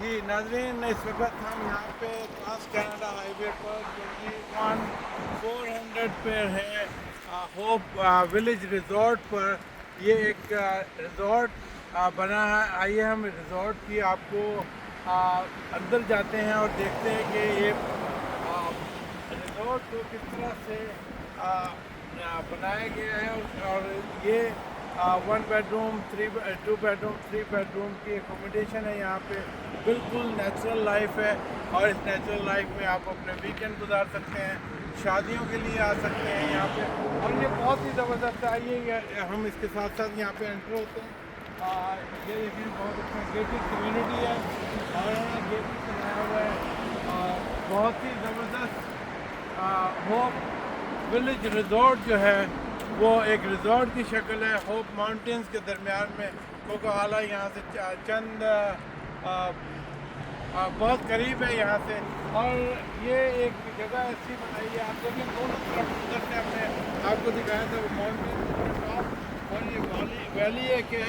जी नाज़रीन, इस वक्त हम यहाँ पे ट्रांस कनाडा हाईवे पर 21 400 पे है होप विलेज रिजॉर्ट पर। ये एक रिजॉर्ट बना है। आइए हम रिजॉर्ट की आपको अंदर जाते हैं और देखते हैं कि ये रिजॉर्ट को किस तरह से बनाया गया है। और ये 1 बेडरूम 2 बेडरूम 3 बेडरूम की एकोमोडेशन है यहाँ पे। बिल्कुल नेचुरल लाइफ है और इस नेचुरल लाइफ में आप अपने वीकेंड गुजार सकते हैं, शादियों के लिए आ सकते हैं यहाँ पे। और ये बहुत ही ज़बरदस्त है। आइए हम इसके साथ साथ यहाँ पे एंटर होते हैं। ये देखिए बहुत अच्छा गेटेड कम्युनिटी है और यहाँ गेट भी बनाया हुआ है। बहुत ही ज़बरदस्त होप विलेज रिजॉर्ट जो है वो एक रिजॉर्ट की शक्ल है। होप माउंटेन्स के दरमियान में कोकोहाला यहाँ से चंद बहुत करीब है यहाँ से। और ये एक जगह ऐसी बनाई है, आप देखें दोनों तरफ उधर से हमने आपको दिखाया था वो माउंटेन टॉप और ये वैली है कि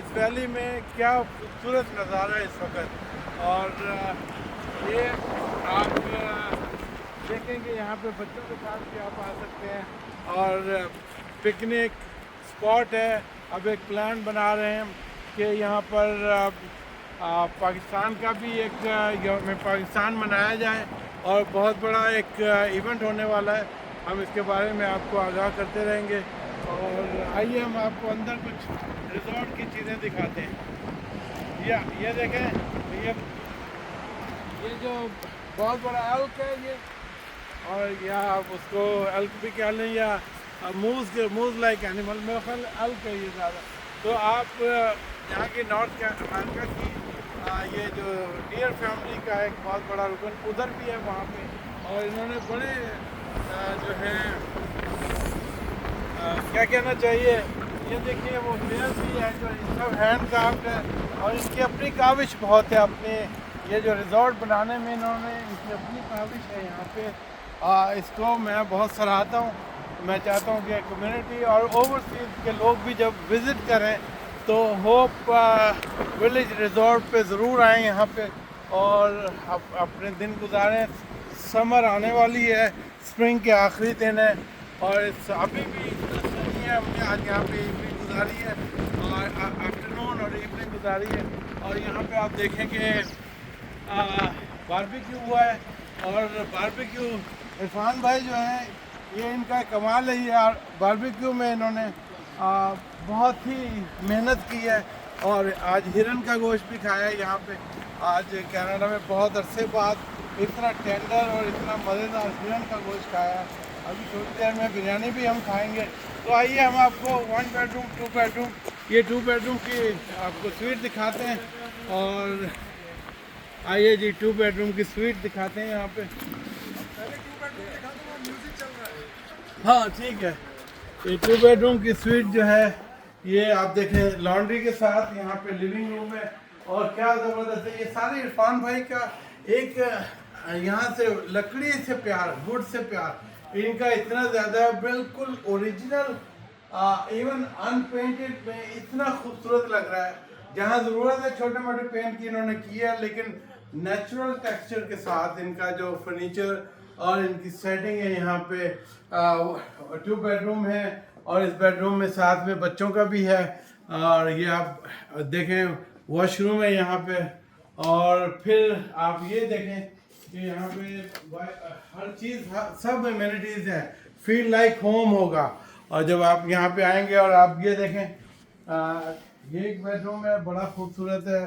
इस वैली में क्या खूबसूरत नज़ारा है इस वक्त। और ये आप देखेंगे यहाँ पे बच्चों के साथ भी आप आ सकते हैं और पिकनिक स्पॉट है। अब एक प्लान बना रहे हैं कि यहाँ पर पाकिस्तान का भी एक यौम पाकिस्तान मनाया जाए और बहुत बड़ा एक इवेंट होने वाला है। हम इसके बारे में आपको आगाह करते रहेंगे। और आइए हम आपको अंदर कुछ रिजॉर्ट की चीज़ें दिखाते हैं। ये देखें, ये जो बहुत बड़ा एल्क है ये, और या आप उसको एल्क भी कह लें या मूज लाइक एनिमल, मेरा ख्याल एल्क है ये ज़्यादा। तो आप यहाँ की नॉर्थ अमेरिका की ये जो डियर फैमिली का एक बहुत बड़ा रुकन उधर भी है वहाँ पे। और इन्होंने बड़े जो है क्या कहना चाहिए, ये देखिए वो पेड़ भी है जो सब हैंड क्राफ्ट है और इनकी अपनी काविश बहुत है। अपने ये जो रिजॉर्ट बनाने में इन्होंने इनकी अपनी काविश है यहाँ पे। इसको मैं बहुत सराहता हूँ। मैं चाहता हूँ कि कम्युनिटी और ओवरसीज़ के लोग भी जब विज़िट करें तो होप विलेज रिजॉर्ट पे ज़रूर आएँ यहाँ पे और अपने दिन गुजारें। समर आने वाली है, स्प्रिंग के आखिरी दिन है और अभी भी इतना सही है। हमने आज यहाँ पे इवनिंग गुजारी है और आफ्टरनून और इवनिंग गुजारी है। और यहाँ पे आप देखें कि बारबेक्यू हुआ है और बारबेक्यू इरफान भाई जो हैं ये इनका कमाल है यार। बारबेक्यू में इन्होंने बहुत ही मेहनत की है और आज हिरन का गोश्त भी खाया है यहाँ पे। आज कनाडा में बहुत अरसे बाद इतना टेंडर और इतना मज़ेदार हिरन का गोश्त खाया है। अभी थोड़ी देर में बिरयानी भी हम खाएंगे। तो आइए हम आपको 1 बेडरूम 2 बेडरूम ये 2 बेडरूम की आपको स्वीट दिखाते हैं। और आइए जी 2 बेडरूम की स्वीट दिखाते हैं यहाँ पे। हाँ ठीक है, ये 2 बेडरूम की स्वीट जो है ये आप देखें लॉन्ड्री के साथ यहाँ पे लिविंग रूम है और क्या ज़बरदस्त है। ये सारे इरफान भाई का एक यहाँ से लकड़ी से प्यार, वुड से प्यार इनका इतना ज़्यादा है। बिल्कुल ओरिजिनल इवन अनपेंटेड में इतना खूबसूरत लग रहा है। जहाँ ज़रूरत है छोटे मोटे पेंट की इन्होंने किया है, लेकिन नेचुरल टेक्सचर के साथ इनका जो फर्नीचर और इनकी सेटिंग है। यहाँ पे 2 बेडरूम है और इस बेडरूम में साथ में बच्चों का भी है। और ये आप देखें वॉशरूम है यहाँ पे। और फिर आप ये देखें कि यहाँ पे हर चीज़ सब एमिनिटीज़ हैं, फील लाइक होम होगा। और जब आप यहाँ पे आएंगे और आप ये देखें ये एक बेडरूम है, बड़ा खूबसूरत है,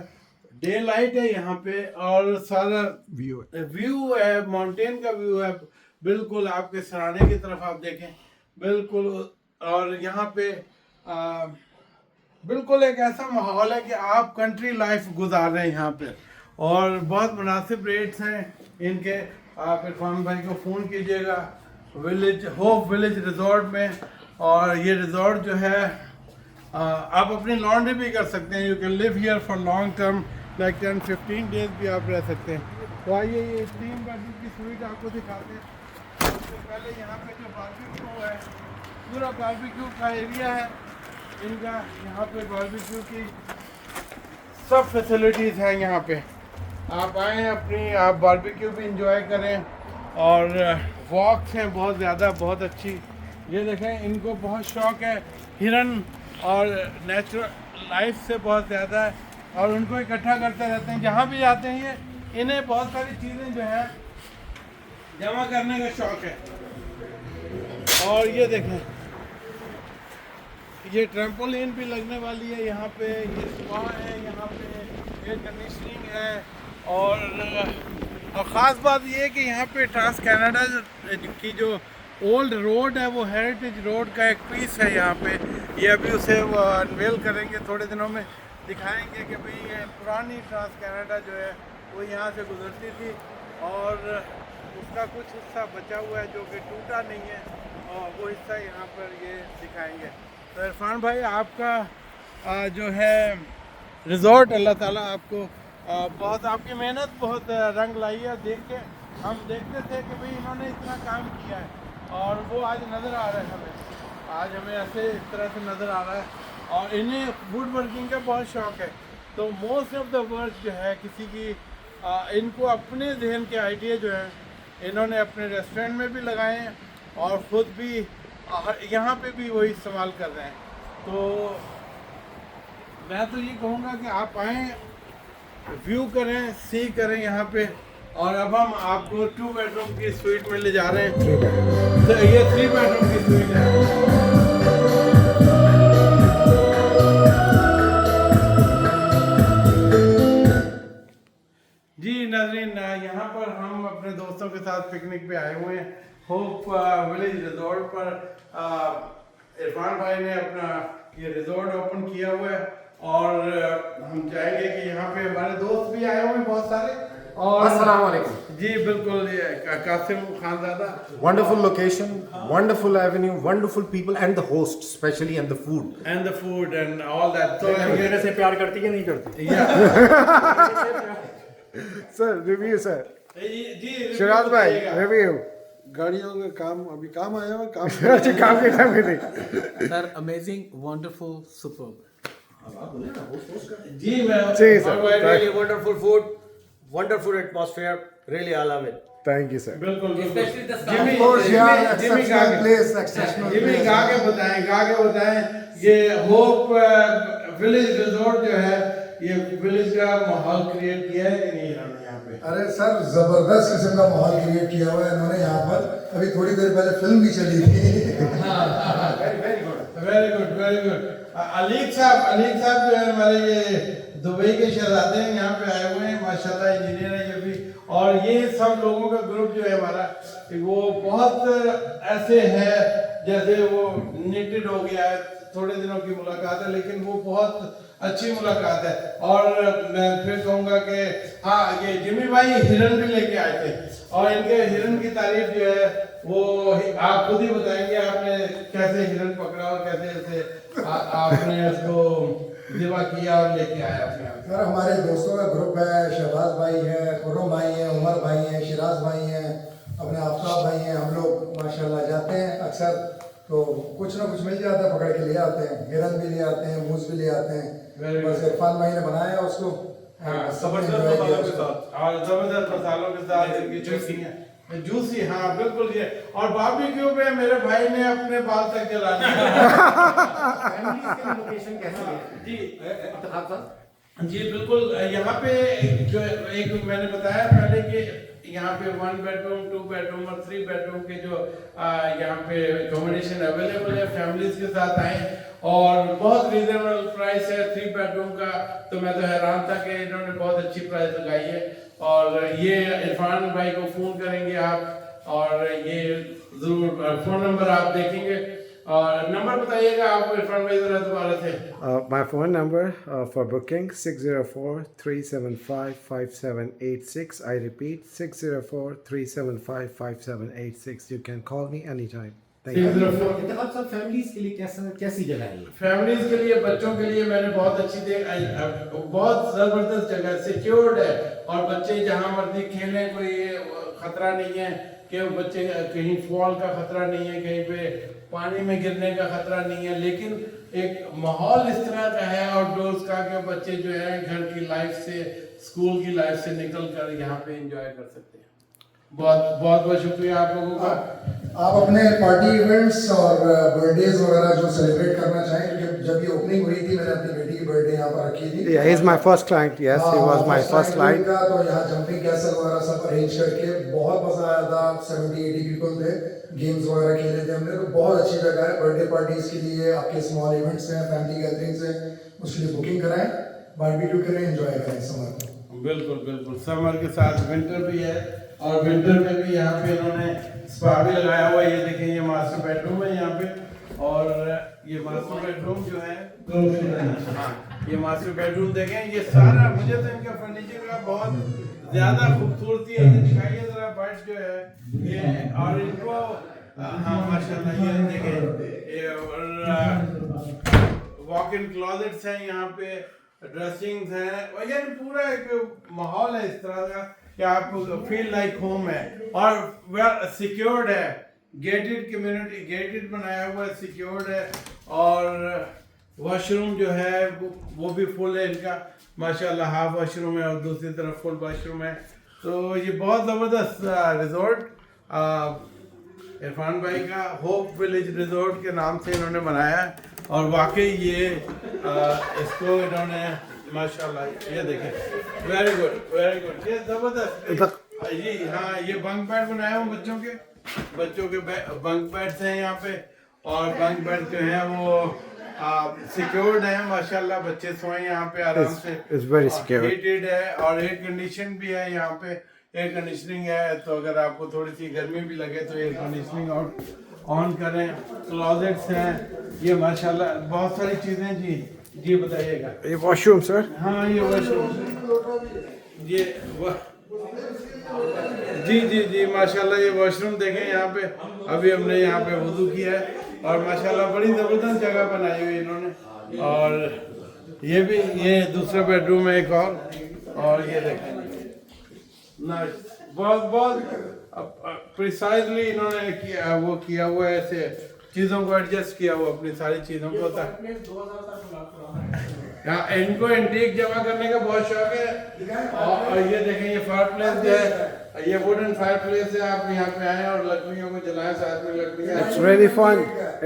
डे लाइट है यहाँ पे और सारा व्यू है, माउंटेन का व्यू है बिल्कुल आपके सराने की तरफ आप देखें बिल्कुल। और यहाँ पे बिल्कुल एक ऐसा माहौल है कि आप कंट्री लाइफ गुजार रहे हैं यहाँ पे और बहुत मुनासिब रेट्स हैं इनके। आप इरफान भाई को फ़ोन कीजिएगा होप विलेज रिजॉर्ट में। और ये रिजॉर्ट जो है आप अपनी लॉन्ड्री भी कर सकते हैं। You can live here for long term like 10-15 days भी आप रह सकते हैं। तो आइए ये 3 बेडरूम की स्वीट आपको दिखाते हैं। सबसे पहले यहाँ पे जो बारबेक्यू है, पूरा बारबेक्यू का एरिया है इनका। यहाँ पे बारबेक्यू की सब फैसिलिटीज़ हैं यहाँ पे। आप आएँ अपनी, आप बारबेक्यू भी इंजॉय करें और वॉक्स हैं बहुत ज़्यादा, बहुत अच्छी। ये देखें, इनको बहुत शौक़ है हिरन और नेचुरल लाइफ से बहुत ज़्यादा है और उनको इकट्ठा करते रहते हैं। जहाँ भी जाते हैं ये, इन्हें बहुत सारी चीज़ें जो है जमा करने का शौक़ है। और ये देखें, ये ट्रैम्पोलिन भी लगने वाली है यहाँ पे, ये स्पा है यहाँ पे, एयर कंडीशनिंग है और ख़ास बात ये है कि यहाँ पे ट्रांस कनाडा की जो ओल्ड रोड है वो हेरिटेज रोड का एक पीस है यहाँ पे। ये अभी उसे वो अनवेल करेंगे थोड़े दिनों में, दिखाएंगे कि भाई ये पुरानी ट्रांस कनाडा जो है वो यहाँ से गुजरती थी और उसका कुछ हिस्सा बचा हुआ है जो कि टूटा नहीं है और वो हिस्सा यहाँ पर ये दिखाएंगे। तो इरफान भाई, आपका जो है रिज़ॉर्ट, अल्लाह ताला आपको बहुत, आपकी मेहनत बहुत रंग लाई है। देख के हम देखते थे कि भाई इन्होंने इतना काम किया है और वो आज नज़र आ रहा है हमें, आज हमें ऐसे इस तरह से नज़र आ रहा है और इन्हें वुड वर्किंग का बहुत शौक़ है। तो मोस्ट ऑफ द वर्क जो है किसी की, इनको अपने जहन के आइडिया जो है इन्होंने अपने रेस्टोरेंट में भी लगाए हैं और ख़ुद भी यहाँ पे भी वही इस्तेमाल कर रहे हैं। तो मैं तो ये कहूँगा कि आप आएँ, व्यू करें, सी करें यहाँ पे। और अब हम आपको 2 बेडरूम की स्वीट में ले जा रहे हैं। तो ये 3 बेडरूम की स्वीट है। जी नाज़रीन, यहाँ पर हम अपने दोस्तों के साथ पिकनिक पे आए हुए हैं होप विलेज रिजॉर्ट पर। इरफान भाई ने अपना ये रिजॉर्ट ओपन किया हुआ है और हम चाहेंगे कि यहाँ पे हमारे दोस्त भी आए हुए हैं बहुत सारे। और अस्सलाम वालेकुम जी बिल्कुल, ये Qasim Khanzada. Wonderful location, wonderful avenue, wonderful people and the host specially and the food and all that. तो मेरे से प्यार करती है नहीं करती? Sir review sir. जी शिराज भाई रिव्यू। गाड़ियों का काम, अभी काम आया हुआ काम अच्छा, काम के टाइम में नहीं। Sir amazing, wonderful, superb. जी मैं जी sir, Really wonderful food, wonderful atmosphere. Really, I love it. Thank you sir. बिल्कुल Especially the staff. जिमी Of course, yeah, जिमी गा exceptional के place, exceptional जिमी place. गा के बताएं ये होप विलेज रिजॉर्ट जो है ये विलेज का माहौल क्रिएट किया है कि नहीं इन्होंने यहाँ पे? अरे सर, जबरदस्त किस्म का माहौल क्रिएट किया हुआ है इन्होंने यहाँ पर। अभी थोड़ी देर पहले फिल्म भी चली थी। Very good. अलीक साहब जो है हमारे, ये दुबई के शहजादे हैं, यहाँ पे आए हुए हैं माशाल्लाह, इंजीनियर है ये भी। और ये सब लोगों का ग्रुप जो है हमारा, वो बहुत ऐसे है जैसे वो निटेड हो गया है, थोड़े दिनों की मुलाकात है लेकिन वो बहुत अच्छी मुलाकात है। और मैं फिर कहूँगा कि हाँ, ये जिमी भाई हिरन भी लेके आए थे और इनके हिरन की तारीफ जो है वो आप खुद ही बताएंगे, आपने कैसे हिरन पकड़ा और कैसे ऐसे आपने उसको ज़िबा किया और लेके आया अपने यहाँ। सर हमारे दोस्तों का ग्रुप है, शहबाज भाई है, खुर्रम भाई हैं, उमर भाई हैं, शिराज भाई हैं, अपने आफ्ताब भाई हैं। हम लोग माशाल्लाह जाते हैं अक्सर, तो कुछ ना कुछ मिल जाता है, पकड़ के ले आते हैं। हिरन भी ले आते हैं, मूस भी ले आते हैं। बस इरफान भाई ने बनाया उसको, जबरदस्त मसालों के साथ और जबरदस्त मसालों के साथ इनकी चटनियाँ जूसी। हाँ बिल्कुल ये। और बारबेक्यू पे मेरे भाई ने अपने बाल तक जला दिए। लोकेशन कैसी है जी बिल्कुल, यहाँ पे जो एक मैंने बताया पहले कि यहाँ पे 1 बेडरूम, 2 बेडरूम और 3 बेडरूम के जो यहाँ पे अकोमोडेशन अवेलेबल है, फैमिलीज के साथ आए और बहुत रीजनेबल प्राइस है 3 बेडरूम का। तो मैं तो हैरान था कि इन्होंने बहुत अच्छी प्राइस लगाई है। और ये इरफान भाई को फ़ोन करेंगे आप और ये ज़रूर फ़ोन नंबर आप देखेंगे और नंबर बताइएगा आप इरफान भाई ज़रा दोबारा से। My phone number for booking 604-375-5786. I repeat 604-375-5786. You can call me anytime. Thank you. 604 इंतखाब साहब फैमिलीज के लिए कैसी जगह है ये? फैमिलीज के लिए, बच्चों के लिए मैंने बहुत अच्छी बहुत ज़बरदस्त जगह, सिक्योर्ड है और बच्चे जहाँ मर्जी खेलें, कोई खतरा नहीं है। कि बच्चे कहीं फॉल का खतरा नहीं है, कहीं पे पानी में गिरने का खतरा नहीं है, लेकिन एक माहौल इस तरह का है आउटडोर्स का कि बच्चे जो है घर की लाइफ से, स्कूल की लाइफ से निकल कर यहाँ पे एंजॉय कर सकते हैं। बहुत बहुत शुक्रिया आप लोगों का। आप अपने पार्टी इवेंट्स और बर्थडेज वगैरह जो सेलिब्रेट करना चाहें, क्योंकि जब ये ओपनिंग हुई थी मैंने अपनी बेटी की बर्थडे यहाँ पर रखी थी। Yeah, he's my first client. Yes, he was my first client. का तो यहाँ जंपिंग कैसल वगैरह सब अरेंज करके बहुत मजा आया था। 70-80 पीपल थे, गेम्स वगैरह खेले थे हमने, तो बहुत अच्छी जगह है बर्थडे पार्टीज के लिए। आपके स्मॉल इवेंट्स हैं, फैमिली गैदरिंग्स हैं, उसके लिए बुकिंग कराएं, बारबेक्यू करें, एंजॉय करें समर को। बिल्कुल बिल्कुल, समर के साथ विंटर भी है, और विंटर में भी यहाँ पे इन्होंने स्पा भी लगाया हुआ है। ये देखें, ये मास्टर बेडरूम है यहाँ पे, और ये मास्टर बेडरूम जो है, हाँ, ये मास्टर बेडरूम देखें, ये सारा, मुझे तो इनका फर्नीचर का बहुत ज्यादा खूबसूरती है। ये दिखाइए जरा बेड जो है ये, और इनको हाँ माशाल्लाह ये देखें, ये वॉक इन क्लोजेट्स हैं यहाँ पे, ड्रेसिंग्स हैं, और ये पूरा एक माहौल है इस तरह का कि आप फील लाइक होम है, और वेल सिक्योर्ड है, गेटेड कम्युनिटी, गेटेड बनाया हुआ है, सिक्योर्ड है, और वॉशरूम जो है वो भी फुल है इनका माशाल्लाह, हाफ वॉशरूम है और दूसरी तरफ फुल वॉशरूम है। तो ये बहुत ज़बरदस्त रिजॉर्ट इरफान भाई का होप विलेज रिजॉर्ट के नाम से इन्होंने बनाया है, और वाकई ये इसको इन्होंने माशाल्लाह, ये देखें, वेरी गुड, ये जबरदस्त जी। हाँ, ये बंक बेड बनाया हुआ बच्चों के बंक बेड्स हैं यहाँ पे, और बंक बेड जो है वो सिक्योर्ड है माशाल्लाह, बच्चे सोए यहाँ पे आराम से। It's very secure. हीटेड है, और एयर कंडीशन भी है यहाँ पे, एयर कंडीशनिंग है, तो अगर आपको थोड़ी सी गर्मी भी लगे तो एयर कंडीशनिंग ऑन करें। क्लोजेट्स हैं ये माशाल्लाह, बहुत सारी चीजें। जी बताइएगा। ये वॉशरूम सर? हाँ, ये वॉशरूम, ये जी माशाल्लाह, ये वॉशरूम देखें यहाँ पे, अभी हमने यहाँ पे वुजू किया है, और माशाल्लाह बड़ी ज़बरदस्त जगह बनाई हुई इन्होंने। और ये भी, ये दूसरा बेडरूम है एक और ये देखें ना, बहुत प्रिसाइजली इन्होंने किया हुआ है, ऐसे चीज़ों को एडजस्ट किया हुआ, अपनी सारी चीज़ों को होता यहाँ। इनको एंटीक जमा करने का बहुत शौक है, और ये देखें, ये फायर प्लेस जो है, ये वुडन फायर प्लेस है, आप यहाँ पे आए और लकड़ियों को जलाएं, साथ में लकड़ियाँ। It's really fun.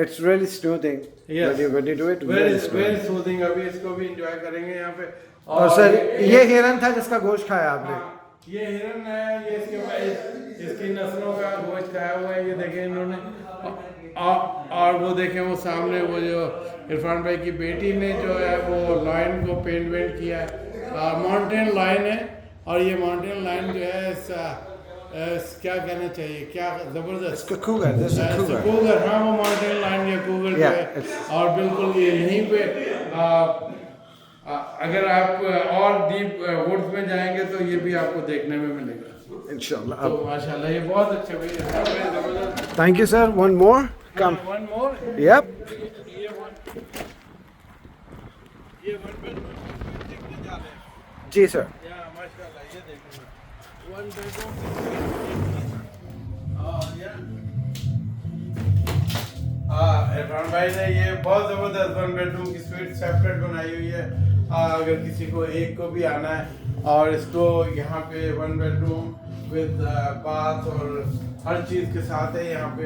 It's really soothing. Yes. When you do it, very soothing। अभी इसको भी एंजॉय करेंगे यहाँ पे। और सर ये हिरन था जिसका गोश्त खाया आपने? ये हिरन है, ये इसकी नस्लों का गोश्त खाया हुआ है, ये देखें इन्होंने। और वो देखें, वो सामने वो जो इरफान भाई की बेटी ने जो है वो लायन को पेंट किया है, माउंटेन लायन है, और ये माउंटेन लायन जो है क्या कहना चाहिए, क्या जबरदस्त cougar, this is a cougar. Cougar, हाँ, वो माउंटेन लायन या कूगर जो है, और बिल्कुल ये यहीं पे अगर आप और डीप वुड्स में जाएंगे तो ये भी आपको देखने में मिलेगा इंशाल्लाह। तो माशाल्लाह, ये बहुत अच्छे भाई। Thank you sir. One more. Come. One more. Yep. ये वन बेडरूम देखने जा रहे हैं। जी सर। या माशाल्लाह, ये देखिए वन बेडरूम। इरफान भाई ने ये बहुत ज़बरदस्त वन बेडरूम की स्वीट सेपरेट बनाई हुई है। अगर किसी को एक को भी आना है, और इसको यहाँ पे वन बेडरूम विद बाथ और हर चीज़ के साथ है यहाँ पे।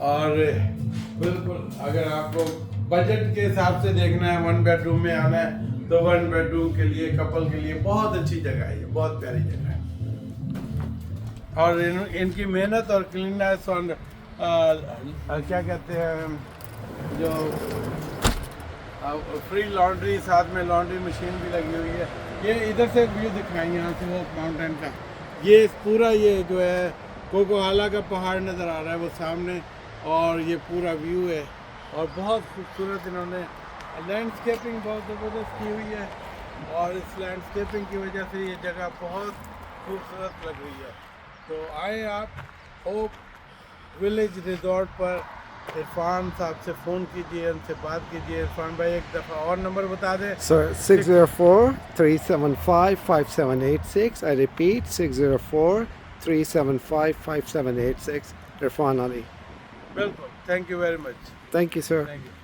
और बिल्कुल अगर आपको बजट के हिसाब से देखना है, वन बेडरूम में आना है, तो वन बेडरूम के लिए, कपल के लिए बहुत अच्छी जगह है, ये बहुत प्यारी जगह है। और इनकी मेहनत और क्लीननेस और क्या कहते हैं, जो फ्री लॉन्ड्री, साथ में लॉन्ड्री मशीन भी लगी हुई है। ये इधर से व्यू दिखाएंगे यहाँ से वो माउंटेन का, ये पूरा ये जो है कोकोहाला का पहाड़ नज़र आ रहा है वो सामने, और ये पूरा व्यू है। और बहुत खूबसूरत इन्होंने लैंडस्केपिंग बहुत ज़बरदस्त की हुई है, और इस लैंडस्केपिंग की वजह से ये जगह बहुत खूबसूरत लग रही है। तो आए आप होप विलेज रिजॉर्ट पर, इरफान साहब से फ़ोन कीजिए, उनसे बात कीजिए। इरफान भाई एक दफ़ा और नंबर बता दें। Sir, 604-375-5786. I repeat, 375 5786. Irfan Ali. बिल्कुल, thank you very much. Thank you, sir. Thank you.